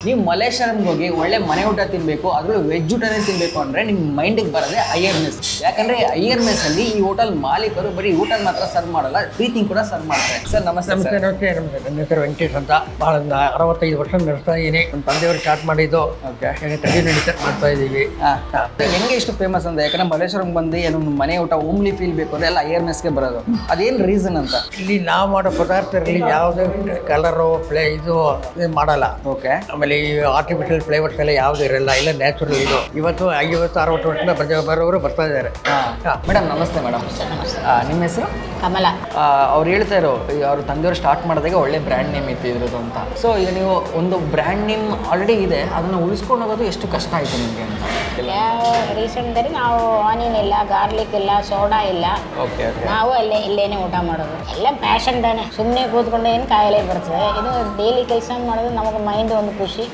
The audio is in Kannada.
ನೀವು ಮಲೇಶ್ವರಂಗೆ ಹೋಗಿ ಒಳ್ಳೆ ಮನೆ ಊಟ ತಿನ್ನಬೇಕು, ಅದರಲ್ಲೂ ವೆಜ್ ಊಟನೇ ತಿನ್ನಬೇಕು ಅಂದರೆ ನಿಮ್ಮ ಮೈಂಡಿಗೆ ಬರೋದೇ ಅಯ್ಯರ್ ಮೆಸ್. ಯಾಕಂದರೆ ಅಯ್ಯರ್ ಮೆಸ್ಸಲ್ಲಿ ಈ ಹೋಟೆಲ್ ಮಾಲೀಕರು ಬರೀ ಊಟ ಮಾತ್ರ ಸರ್ವ್ ಮಾಡಲ್ಲ, ಪ್ರೀತಿಂಗ್ ಕೂಡ ಸರ್ವ್ ಮಾಡ್ತಾರೆ. ಸರ್ ನಮಸ್ತೆ. ನಮಸ್ತೆ. ನನ್ನ ಹೆಸರು ವೆಂಕಟೇಶ್ ಅಂತ. ಭಾಳ 65 ವರ್ಷ ನಡೆಸ್ತಾ ಇದ್ದೀನಿ. ನಮ್ಮ ತಂದೆಯವರು ಸ್ಟಾರ್ಟ್ ಮಾಡಿದ್ದು. ಓಕೆ, ಕಂಟಿನ್ಯೂ ಮಾಡ್ತಾ ಇದ್ದೀವಿ. ಹೆಂಗೆ ಇಷ್ಟು ಫೇಮಸ್ ಅಂತ? ಯಾಕಂದ್ರೆ ಮಲೇಶ್ವರಂಗೆ ಬಂದು ಏನೋ ಮನೆ ಊಟ ಹೋಮ್ಲಿ ಫೀಲ್ ಬೇಕು ಅಂದ್ರೆ ಎಲ್ಲ ಅಯ್ಯರ್ ಮೆಸ್ಗೆ ಬರೋದು. ಅದೇನು ರೀಸನ್ ಅಂತ? ಇಲ್ಲಿ ನಾವು ಮಾಡೋ ಪದಾರ್ಥಗಳಲ್ಲಿ ಯಾವುದೇ ಕಲರು ಇದು ಮಾಡಲ್ಲ. ಓಕೆ. ಆಮೇಲೆ ಈ ಆರ್ಟಿಫಿಷಿಯಲ್ ಫ್ಲೇವರ್ಸ್ ಎಲ್ಲ ಯಾವ್ದು ಇರಲ್ಲ, ಇಲ್ಲ ನ್ಯಾಚುರಲ್. ಇದು ಇವತ್ತು 50-60 ವರ್ಷದಿಂದ ಬರೋರು ಬರ್ತಾ ಇದ್ದಾರೆ. ಮೇಡಮ್ ನಮಸ್ತೆ. ಮೇಡಮ್ ನಿಮ್ಮ ಹೆಸರು? ಕಮಲ. ಅವ್ರು ಹೇಳ್ತಾ ಇರೋ ಅವ್ರ ತಂದೆಯವರು ಸ್ಟಾರ್ಟ್ ಮಾಡಿದಾಗ ಒಳ್ಳೆ ಬ್ರ್ಯಾಂಡ್ ನೇಮ್ ಇತ್ತು ಇದ್ರದ್ದು ಅಂತ. ಸೊ ಈಗ ನೀವು ಒಂದು ಬ್ರ್ಯಾಂಡ್ ನೇಮ್ ಆಲ್ರೆಡಿ ಇದೆ, ಅದನ್ನು ಉಳಿಸ್ಕೊಂಡು ಹೋಗೋದು ಎಷ್ಟು ಕಷ್ಟ ಆಯಿತು ನಿಮಗೆ ಅಂತ? ಯಾವ ರೀಸನ್ ಅಂದರೆ ನಾವು ಆನಿಯನ್ ಇಲ್ಲ, ಗಾರ್ಲಿಕ್ ಇಲ್ಲ, ಸೋಡಾ ಇಲ್ಲ. Okay okay. ನಾವು ಇಲ್ಲೇನೆ ಊಟ ಮಾಡೋದು. ಎಲ್ಲ ಪ್ಯಾಷನ್ ತಾನೆ, ಸುಮ್ಮನೆ ಕೂತ್ಕೊಂಡು ಏನು ಕಾಯಿಲೆ ಬರ್ತದೆ. ಇದು ಡೈಲಿ ಕೆಲಸ ಮಾಡೋದು ನಮಗೆ ಮೈಂಡ್ ಒಂದು ಖುಷಿ,